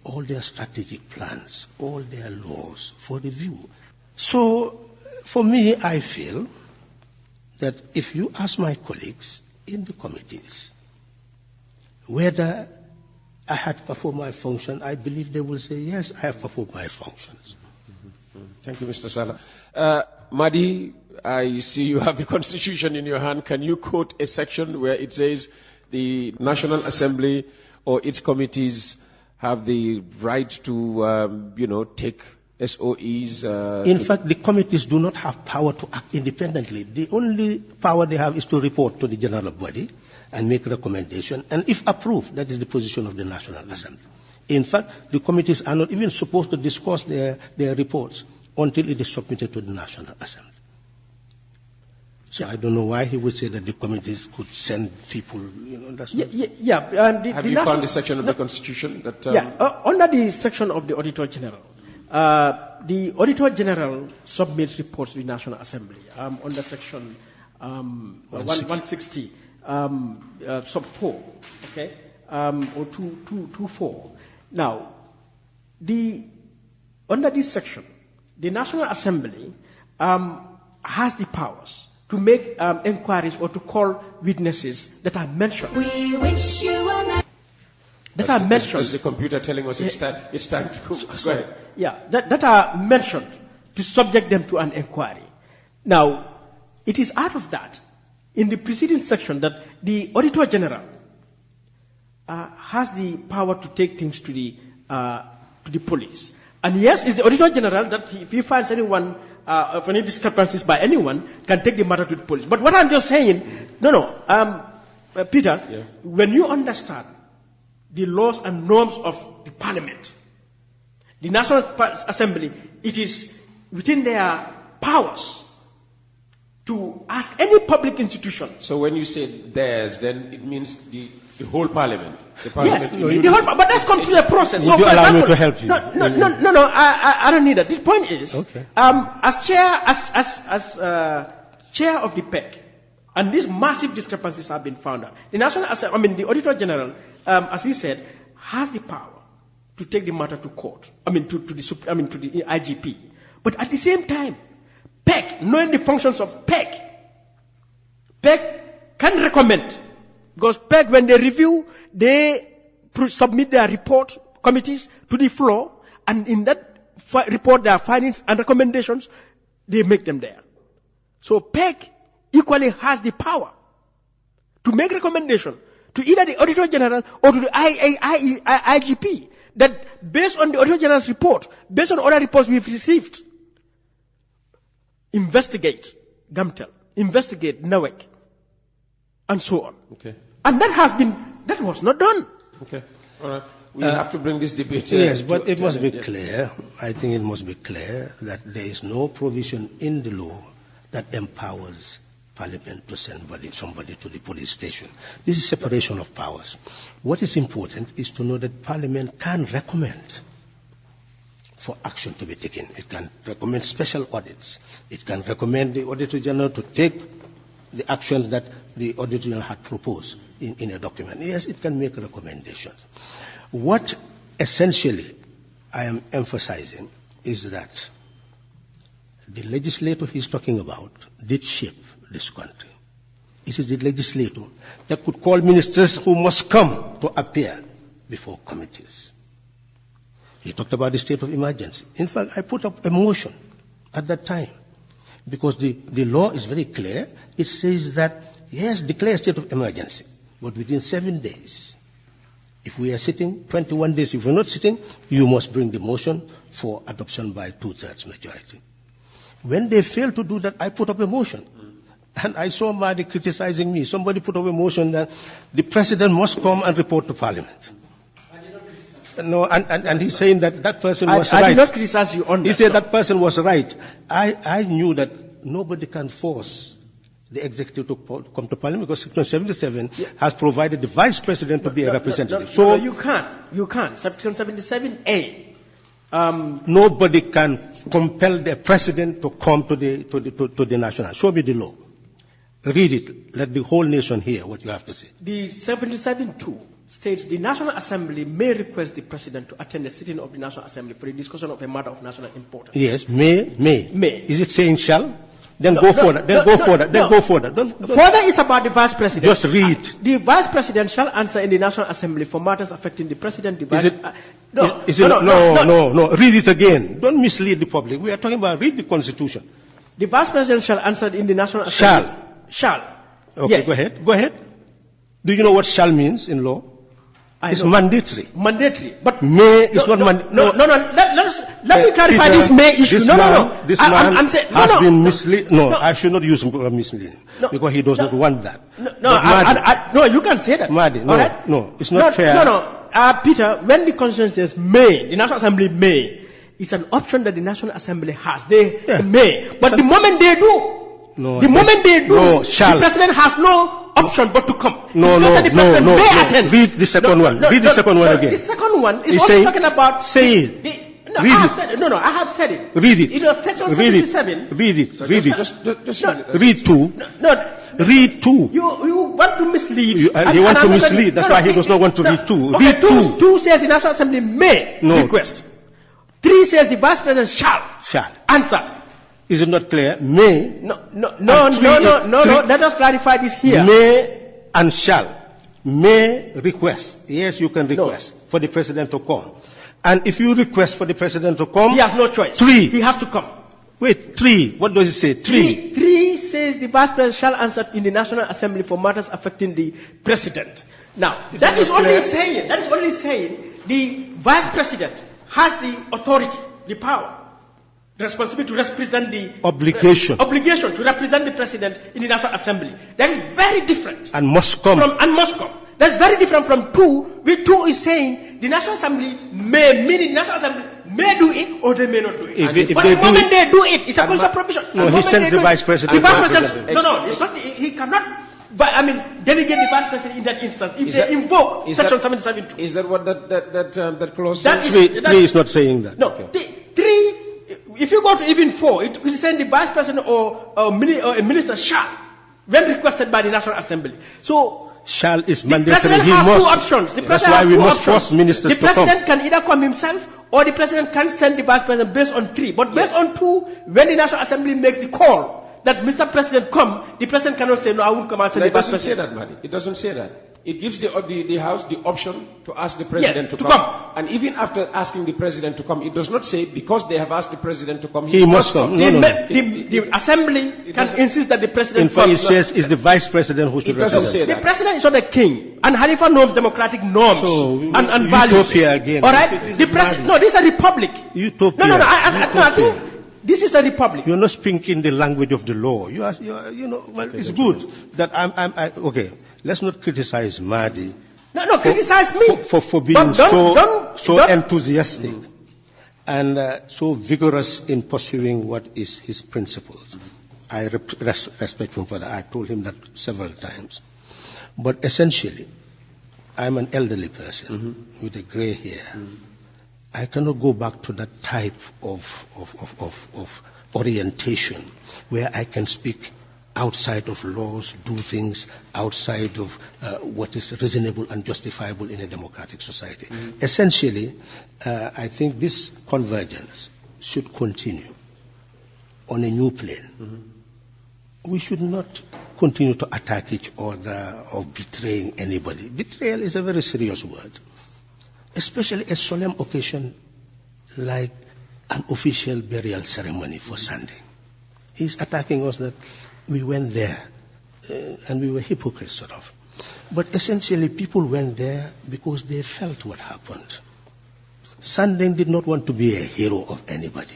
all their strategic plans, all their laws for review. So for me, I feel that if you ask my colleagues in the committees whether I had performed my function, I believe they will say, yes, I have performed my functions. Thank you, Mr. Sallah. Madi, I see you have the Constitution in your hand. Can you quote a section where it says the National Assembly or its committees have the right to, take SOEs? In fact, the committees do not have power to act independently. The only power they have is to report to the general body and make recommendation. And if approved, that is the position of the National Assembly. In fact, the committees are not even supposed to discuss their reports until it is submitted to the National Assembly. So I don't know why he would say that the committees could send people, that's not... Have you found the section of the Constitution that... under the section of the Auditor General, the Auditor General submits reports to the National Assembly under section 160, sub 4, okay, or 224. Now, under this section, the National Assembly has the powers to make inquiries or to call witnesses that are mentioned. We wish you a nice... That are mentioned. As the computer telling us it's time to go. Go ahead. Yeah, that are mentioned to subject them to an inquiry. Now, it is out of that, in the preceding section, that the Auditor General has the power to take things to the police. And yes, it's the Auditor General that if he finds anyone of any discrepancies by anyone, can take the matter to the police. But what I'm just saying, Peter, when you understand the laws and norms of the parliament, the National Assembly, it is within their powers to ask any public institution. So when you say theirs, then it means the whole parliament. The parliament. Yes, but that's come through the process. Would you allow me to help you? No, I don't need that. The point is, as chair of the PEC, and these massive discrepancies have been found out, the the Auditor General, as he said, has the power to take the matter to court. To the IGP. But at the same time, PEC, knowing the functions of PEC can recommend, because PEC, when they review, they submit their report committees to the floor, and in that report, their findings and recommendations, they make them there. So PEC equally has the power to make recommendation to either the Auditor General or to the IGP, that based on the Auditor General's report, based on other reports we've received, investigate Gamtel, investigate Nawek, and so on. Okay. And that was not done. Okay. All right. We have to bring this debate. Yes, but it must be clear. I think it must be clear that there is no provision in the law that empowers Parliament to send somebody to the police station. This is separation of powers. What is important is to know that Parliament can recommend for action to be taken. It can recommend special audits. It can recommend the Auditor General to take the actions that the Auditor General had proposed in a document. Yes, it can make recommendations. What essentially I am emphasizing is that the legislator he's talking about did shape this country. It is the legislator that could call ministers who must come to appear before committees. He talked about the state of emergency. In fact, I put up a motion at that time because the law is very clear. It says that, yes, declare a state of emergency, but within 7 days. If we are sitting, 21 days, if we're not sitting, you must bring the motion for adoption by 2/3 majority. When they failed to do that, I put up a motion. And I saw Madi criticizing me. Somebody put up a motion that the president must come and report to Parliament. No, and he's saying that person was right. I did not criticize you on that. He said that person was right. I knew that nobody can force the executive to come to Parliament because Section 77 has provided the vice president to be a representative. So you can't. Section 77A. Nobody can compel the president to come to the national. Show me the law. Read it. Let the whole nation hear what you have to say. The 77(2) states the National Assembly may request the president to attend a sitting of the National Assembly for the discussion of a matter of national importance. Yes, may. Is it saying shall? Then go further. Further is about the vice president. Just read. The vice president shall answer in the National Assembly for matters affecting the president. The vice. No. Read it again. Don't mislead the public. We are talking about read the Constitution. The vice president shall answer in the National Assembly. Shall. Okay, yes. Go ahead. Do you know what shall means in law? It's mandatory. Mandatory. But may is not mandatory. No. Let me clarify this may issue. This man has been mislead. No, I should not use misleading because he does not want that. No, you can say that. Madi, no, it's not fair. Peter, when the Constitution says may, the National Assembly may, it's an option that the National Assembly has. They may. But the moment they do, the president has no option but to come. No. Read the second one. Read the second one again. The second one is only talking about. Say it. I have said it. Read it. It was Section 77. Read it. Read 2. Read 2. You want to mislead. He wants to mislead. That's why he does not want to read 2. Okay, read 2. 2 says the National Assembly may request. 3 says the vice president shall answer. Is it not clear? May. No. Let us clarify this here. May and shall. May request. Yes, you can request for the president to come. And if you request for the president to come, he has no choice. 3. He has to come. Wait, 3. What does it say? 3. 3 says the vice president shall answer in the National Assembly for matters affecting the president. Now, that is only saying the vice president has the authority, the power, responsibility to represent the obligation to represent the president in the National Assembly. That is very different. and must come. That's very different from 2, which 2 is saying the National Assembly may, meaning the National Assembly may do it or they may not do it. If but they the moment they do it, it's a constitutional provision. No, he sends the vice president. The vice president. No, it's not. He cannot. But delegate the vice president in that instance if they invoke Section 77(2). Is that what that clause That says? is, 3 is not saying that. No, Okay. 3. If you go to even 4, it will send the vice president or a minister shall, when requested by the National Assembly. So Shall is the mandatory. president He has must. 2 options. The That's president why has we 2 must options. force ministers the to come. president can either come himself or the president can send the vice president based on 3. But based on 2, when the National Assembly makes the call that Mr. President come, the president cannot say no, I won't come and send the It vice doesn't say president. that, Madi. It doesn't say that. It gives the House the option to ask the President Yes, to to come. come. And even after asking the President to come, it does not say because they have asked the President to come, He must come. No. The Assembly can insist that the president In fact, it comes. says it's the vice president who should It doesn't represent. say The that. president is not a king, and Halifa knows democratic norms So, and values. utopia again. All right, This the is president. madness. No, this is a republic. Utopia. No. I Utopia. think this is a republic. You're not speaking the language of the law. It's good that okay. Let's not criticize Madi No, criticize me for being But don't- enthusiastic and so vigorous in pursuing what is his principles. I respect him for that. I told him that several times. But essentially, I'm an elderly person with a gray hair. I cannot go back to that type of orientation where I can speak outside of laws, do things outside of what is reasonable and justifiable in a democratic society. Essentially, I think this convergence should continue on a new plane. We should not continue to attack each other or betraying anybody. Betrayal is a very serious word, especially a solemn occasion like an official burial ceremony for Sunday. He's attacking us that we went there and we were hypocrites, sort of. But essentially, people went there because they felt what happened. Sandeng did not want to be a hero of anybody.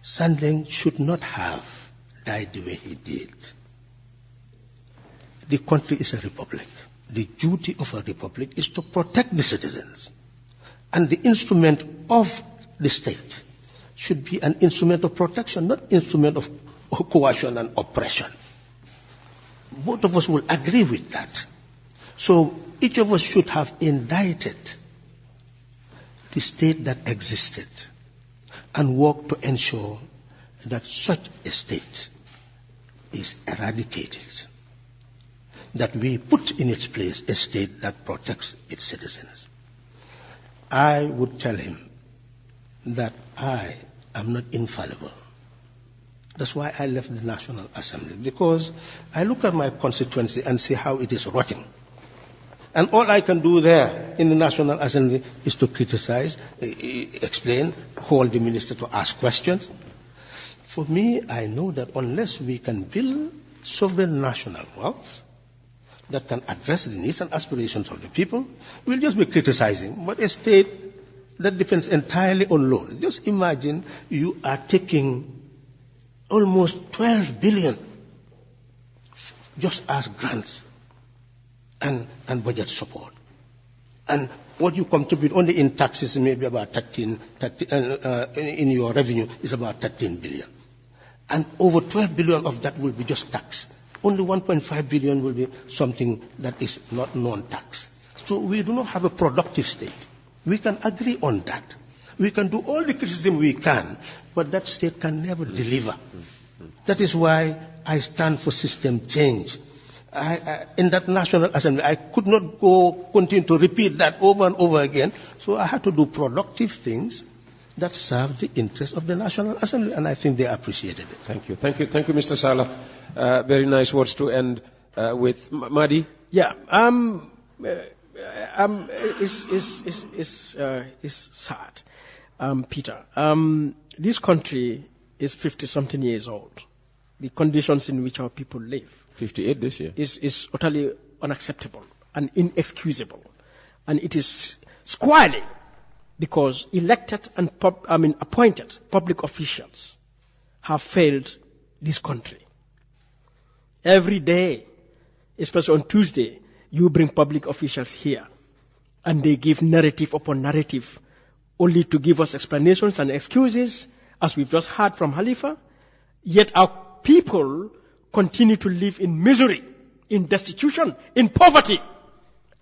Sandeng should not have died the way he did. The country is a republic. The duty of a republic is to protect the citizens. And the instrument of the state should be an instrument of protection, not instrument of coercion and oppression. Both of us will agree with that. So each of us should have indicted the state that existed and work to ensure that such a state is eradicated, that we put in its place a state that protects its citizens. I would tell him that I am not infallible. That's why I left the National Assembly, because I look at my constituency and see how it is rotting. And all I can do there in the National Assembly is to criticize, explain, call the minister to ask questions. For me, I know that unless we can build sovereign national wealth that can address the needs and aspirations of the people, we'll just be criticizing. But a state that depends entirely on law. Just imagine you are taking almost 12 billion just as grants and budget support. And what you contribute only in taxes maybe about 13 in your revenue is about 13 billion. And over 12 billion of that will be just tax. Only 1.5 billion will be something that is not non-tax. So we do not have a productive state. We can agree on that. We can do all the criticism we can, but that state can never deliver. That is why I stand for system change. In that National Assembly, I could not continue to repeat that over and over again, so I had to do productive things that serve the interests of the National Assembly, and I think they appreciated it. Thank you, Mr. Sallah. Very nice words to end with. Madi? Yeah, it's sad, Peter. This country is 50-something years old. The conditions in which our people live 58 this year is utterly unacceptable and inexcusable, and it is squarely because elected and appointed public officials have failed this country. Every day, especially on Tuesday, you bring public officials here, and they give narrative upon narrative, only to give us explanations and excuses, as we've just heard from Halifa. Yet our people continue to live in misery, in destitution, in poverty,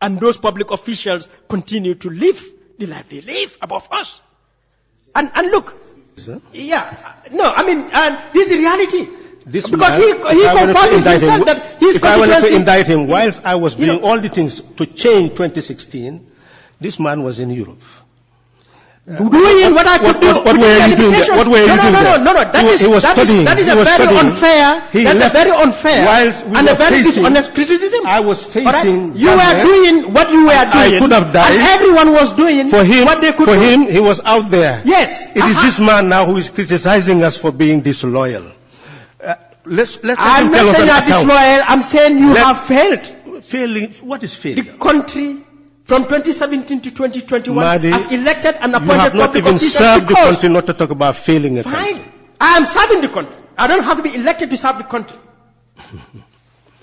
and those public officials continue to live the life they live above us. And look, yeah, no, I mean, this is the reality. This because man, he confirmed himself that his if I wanted to indict him, whilst I was doing all the things to change 2016, this man was in Europe. Doing what I could do. What were you doing there? What were you doing there? No. That is a very unfair. That's a very unfair and a very dishonest criticism. I was facing. You were doing what you were doing. I could have died. And everyone was doing what they could do. For him, he was out there. Yes. It is this man now who is criticizing us for being disloyal. I'm not saying you are disloyal. I'm saying you have failed. Failing? What is failure? The country from 2017 to 2021 Madi, has elected and appointed you have not even served the country, not to talk about failing a country. Fine. I am serving the country. I don't have to be elected to serve the country.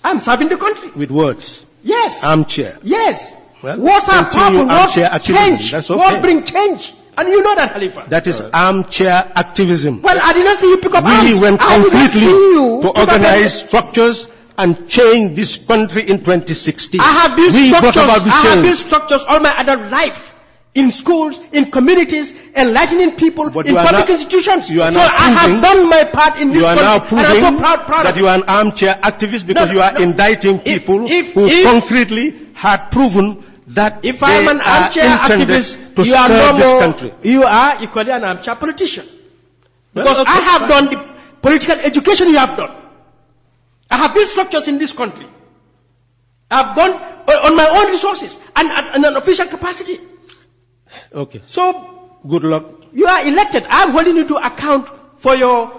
I am serving the country. With words? Yes. Armchair? Yes. Well, words are powerful. Words change. That's okay. Words bring change. And you know that, Halifa. That is armchair activism. Well, I did not see you pick up arms. We went concretely to organize structures and change this country in 2016. I have built structures all my adult life. In schools, in communities, enlightening people, in public institutions. You are so I have done my part in this country. You are now proving and I'm so proud that you are an armchair activist because you are indicting people who concretely had proven that if I am an armchair activist, to you are serve no this more, country. You are equally an armchair politician. Because I have done the political education you have done. I have built structures in this country. I have gone on my own resources and an official capacity. Okay. So, good luck. You are elected. I am holding you to account for your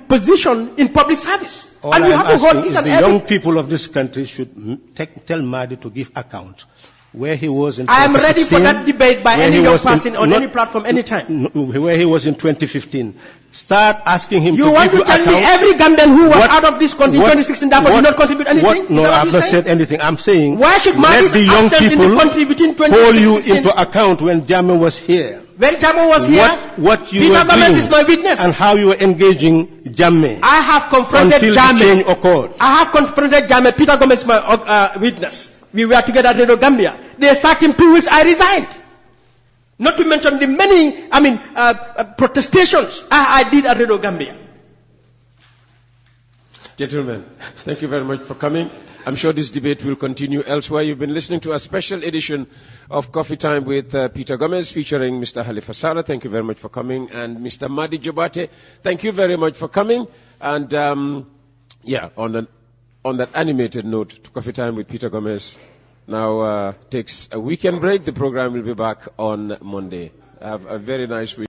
position in public service. All and you have to hold each and every. The young people of this country should tell Madi to give account where he was in 2016. I am ready for that debate by any young person on any platform, anytime. Where he was in 2015. Start asking him to give you account. You want to tell me every Gambian who was out of this country in 2016 therefore did not contribute anything? No, I have not said anything. I'm saying, why should let the young people hold you into account when Jammeh was here. When Jammeh was here, what you Peter were Gomez doing is my witness. And how you were engaging Jammeh. I have confronted until Jammeh. The change occurred. I have confronted Jammeh. Peter Gomez is my witness. We were together at Radio Gambia. They sacked him 2 weeks. I resigned. Not to mention the many, protestations I did at Radio Gambia. Gentlemen, thank you very much for coming. I'm sure this debate will continue elsewhere. You've been listening to a special edition of Coffee Time with Peter Gomez featuring Mr. Halifa Sallah. Thank you very much for coming. And Mr. Madi Jobarteh, thank you very much for coming. And on that animated note, Coffee Time with Peter Gomez now takes a weekend break. The program will be back on Monday. Have a very nice week.